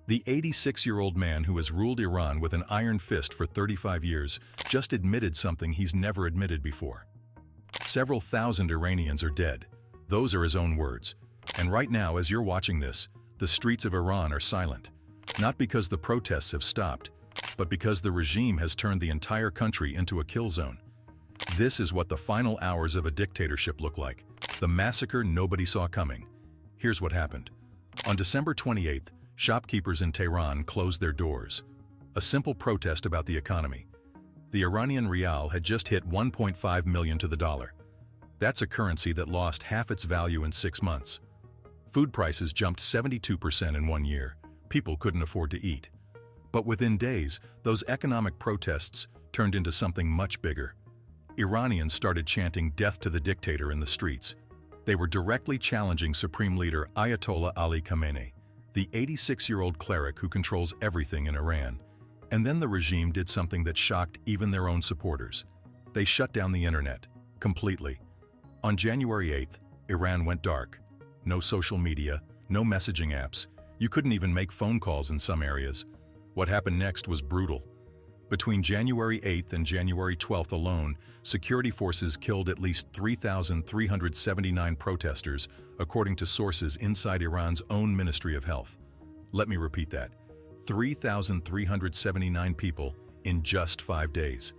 The 86-year-old man who has ruled Iran with an iron fist for 35 years just admitted something he's never admitted before. Several thousand Iranians are dead. Those are his own words. And right now, as you're watching this, the streets of Iran are silent. Not because the protests have stopped, but because the regime has turned the entire country into a kill zone. This is what the final hours of a dictatorship look like. The massacre nobody saw coming. Here's what happened. On December 28th, shopkeepers in Tehran closed their doors. A simple protest about the economy. The Iranian rial had just hit 1.5 million to the dollar. That's a currency that lost half its value in 6 months. Food prices jumped 72% in 1 year. People couldn't afford to eat. But within days, those economic protests turned into something much bigger. Iranians started chanting death to the dictator in the streets. They were directly challenging Supreme Leader Ayatollah Ali Khamenei, the 86-year-old cleric who controls everything in Iran. And then the regime did something that shocked even their own supporters. They shut down the internet, completely. On January 8th, Iran went dark. No social media, no messaging apps. You couldn't even make phone calls in some areas. What happened next was brutal. Between January 8th and January 12th alone, security forces killed at least 3,379 protesters, according to sources inside Iran's own Ministry of Health. Let me repeat that. 3,379 people in just 5 days.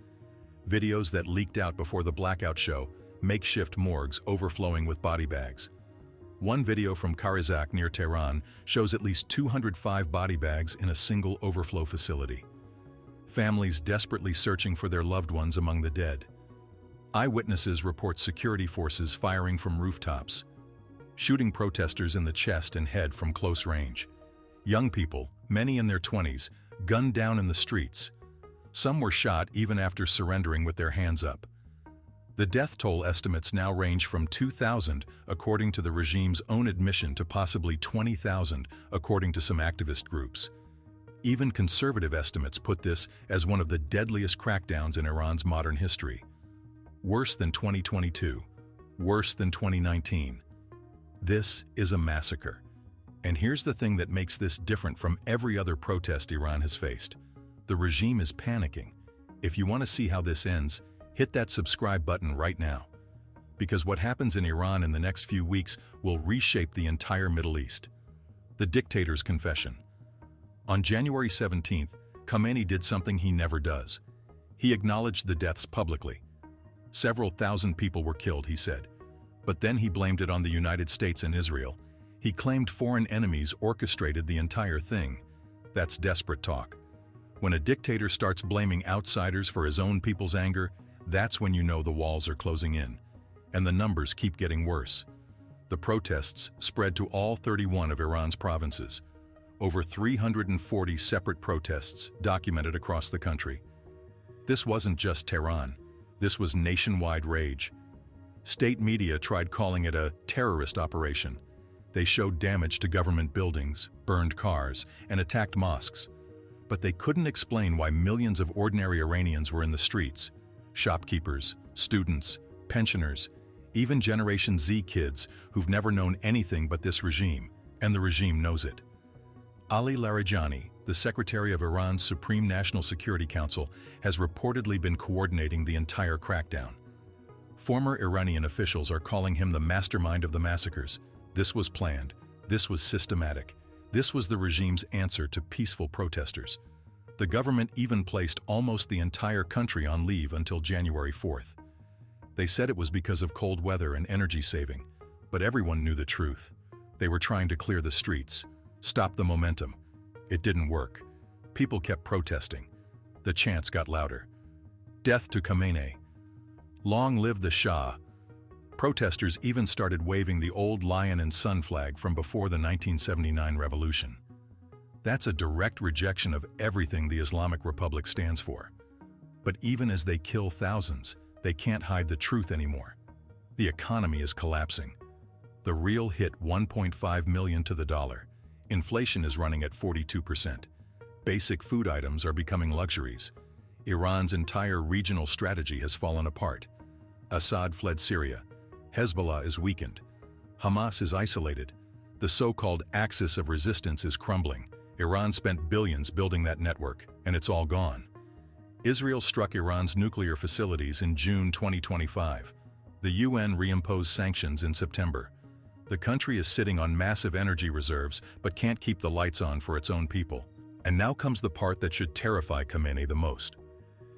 Videos that leaked out before the blackout show makeshift morgues overflowing with body bags. One video from Karizak near Tehran shows at least 205 body bags in a single overflow facility. Families desperately searching for their loved ones among the dead. Eyewitnesses report security forces firing from rooftops, shooting protesters in the chest and head from close range. Young people, many in their 20s, gunned down in the streets. Some were shot even after surrendering with their hands up. The death toll estimates now range from 2,000, according to the regime's own admission, to possibly 20,000, according to some activist groups. Even conservative estimates put this as one of the deadliest crackdowns in Iran's modern history. Worse than 2022. Worse than 2019. This is a massacre. And here's the thing that makes this different from every other protest Iran has faced. The regime is panicking. If you want to see how this ends, hit that subscribe button right now. Because what happens in Iran in the next few weeks will reshape the entire Middle East. The dictator's confession. On January 17th, Khamenei did something he never does. He acknowledged the deaths publicly. Several thousand people were killed, he said. But then he blamed it on the United States and Israel. He claimed foreign enemies orchestrated the entire thing. That's desperate talk. When a dictator starts blaming outsiders for his own people's anger, that's when you know the walls are closing in. And the numbers keep getting worse. The protests spread to all 31 of Iran's provinces. Over 340 separate protests documented across the country. This wasn't just Tehran. This was nationwide rage. State media tried calling it a terrorist operation. They showed damage to government buildings, burned cars, and attacked mosques. But they couldn't explain why millions of ordinary Iranians were in the streets. Shopkeepers, students, pensioners, even Generation Z kids who've never known anything but this regime, and the regime knows it. Ali Larijani, the Secretary of Iran's Supreme National Security Council, has reportedly been coordinating the entire crackdown. Former Iranian officials are calling him the mastermind of the massacres. This was planned. This was systematic. This was the regime's answer to peaceful protesters. The government even placed almost the entire country on leave until January 4th. They said it was because of cold weather and energy saving, but everyone knew the truth. They were trying to clear the streets. Stop the momentum. It didn't work. People kept protesting. The chants got louder. Death to Khamenei. Long live the Shah. Protesters even started waving the old lion and sun flag from before the 1979 revolution. That's a direct rejection of everything the Islamic Republic stands for. But even as they kill thousands, they can't hide the truth anymore. The economy is collapsing. The rial hit 1.5 million to the dollar. Inflation is running at 42%. Basic food items are becoming luxuries. Iran's entire regional strategy has fallen apart. Assad fled Syria. Hezbollah is weakened. Hamas is isolated. The so-called axis of resistance is crumbling, Iran spent billions building that network, and it's all gone. Israel struck Iran's nuclear facilities in June 2025. The UN reimposed sanctions in September. The country is sitting on massive energy reserves but can't keep the lights on for its own people. And now comes the part that should terrify Khamenei the most.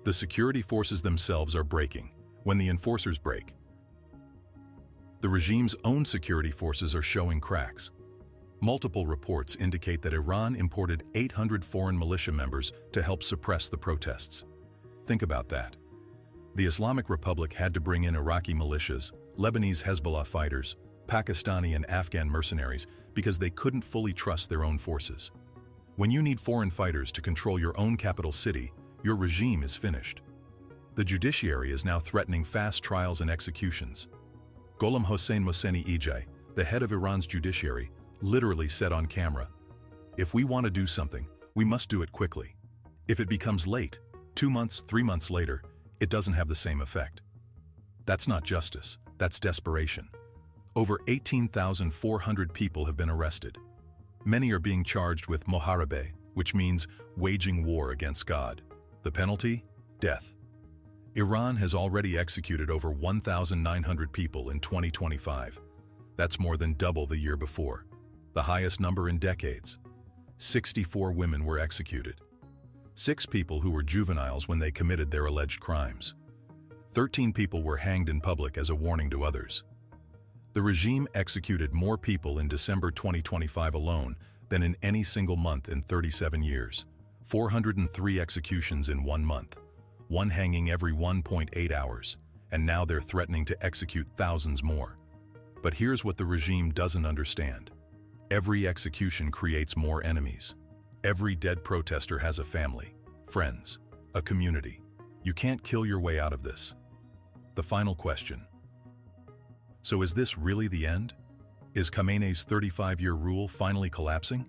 The security forces themselves are breaking when the enforcers break. The regime's own security forces are showing cracks. Multiple reports indicate that Iran imported 800 foreign militia members to help suppress the protests. Think about that. The Islamic Republic had to bring in Iraqi militias, Lebanese Hezbollah fighters, Pakistani and Afghan mercenaries because they couldn't fully trust their own forces. When you need foreign fighters to control your own capital city, your regime is finished. The judiciary is now threatening fast trials and executions. Gholam Hossein Mohseni Ejei, the head of Iran's judiciary, literally said on camera, "If we want to do something, we must do it quickly. If it becomes late, 2 months, 3 months later, it doesn't have the same effect." That's not justice, that's desperation. Over 18,400 people have been arrested. Many are being charged with moharabeh, which means waging war against God. The penalty? Death. Iran has already executed over 1,900 people in 2025. That's more than double the year before, the highest number in decades. 64 women were executed. 6 people who were juveniles when they committed their alleged crimes. 13 people were hanged in public as a warning to others. The regime executed more people in December 2025 alone than in any single month in 37 years. 403 executions in 1 month, one hanging every 1.8 hours, and now they're threatening to execute thousands more. But here's what the regime doesn't understand. Every execution creates more enemies. Every dead protester has a family, friends, a community. You can't kill your way out of this. The final question. So is this really the end? Is Khamenei's 35-year rule finally collapsing?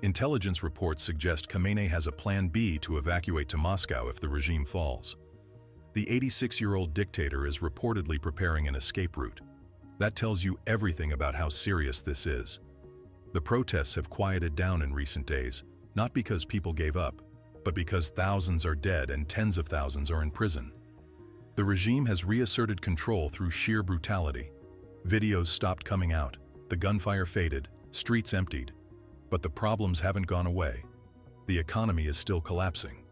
Intelligence reports suggest Khamenei has a plan B to evacuate to Moscow if the regime falls. The 86-year-old dictator is reportedly preparing an escape route. That tells you everything about how serious this is. The protests have quieted down in recent days, not because people gave up, but because thousands are dead and tens of thousands are in prison. The regime has reasserted control through sheer brutality. Videos stopped coming out, the gunfire faded, streets emptied. But the problems haven't gone away. The economy is still collapsing.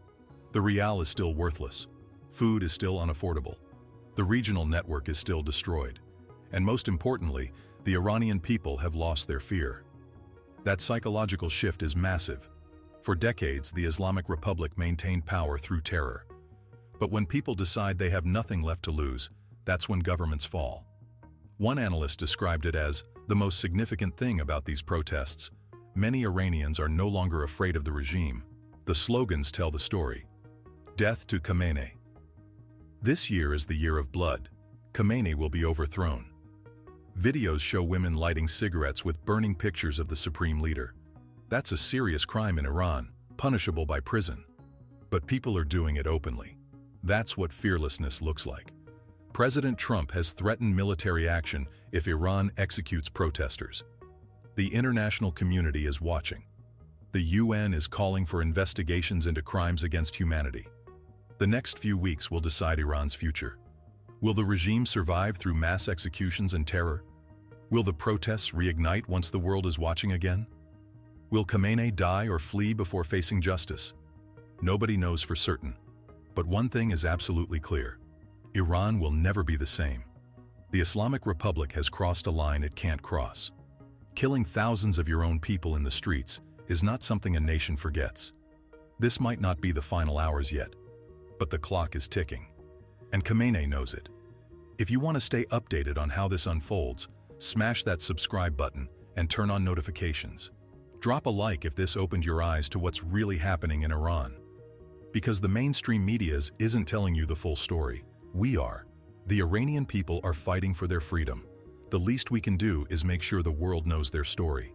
The rial is still worthless. Food is still unaffordable. The regional network is still destroyed. And most importantly, the Iranian people have lost their fear. That psychological shift is massive. For decades, the Islamic Republic maintained power through terror. But when people decide they have nothing left to lose, that's when governments fall. One analyst described it as the most significant thing about these protests. Many Iranians are no longer afraid of the regime. The slogans tell the story. Death to Khamenei. This year is the year of blood. Khamenei will be overthrown. Videos show women lighting cigarettes with burning pictures of the supreme leader. That's a serious crime in Iran, punishable by prison. But people are doing it openly. That's what fearlessness looks like. President Trump has threatened military action if Iran executes protesters. The international community is watching. The UN is calling for investigations into crimes against humanity. The next few weeks will decide Iran's future. Will the regime survive through mass executions and terror? Will the protests reignite once the world is watching again? Will Khamenei die or flee before facing justice? Nobody knows for certain. But one thing is absolutely clear. Iran will never be the same. The Islamic Republic has crossed a line it can't cross. Killing thousands of your own people in the streets is not something a nation forgets. This might not be the final hours yet, but the clock is ticking. And Khamenei knows it. If you want to stay updated on how this unfolds, smash that subscribe button and turn on notifications. Drop a like if this opened your eyes to what's really happening in Iran. Because the mainstream media isn't telling you the full story. We are. The Iranian people are fighting for their freedom. The least we can do is make sure the world knows their story.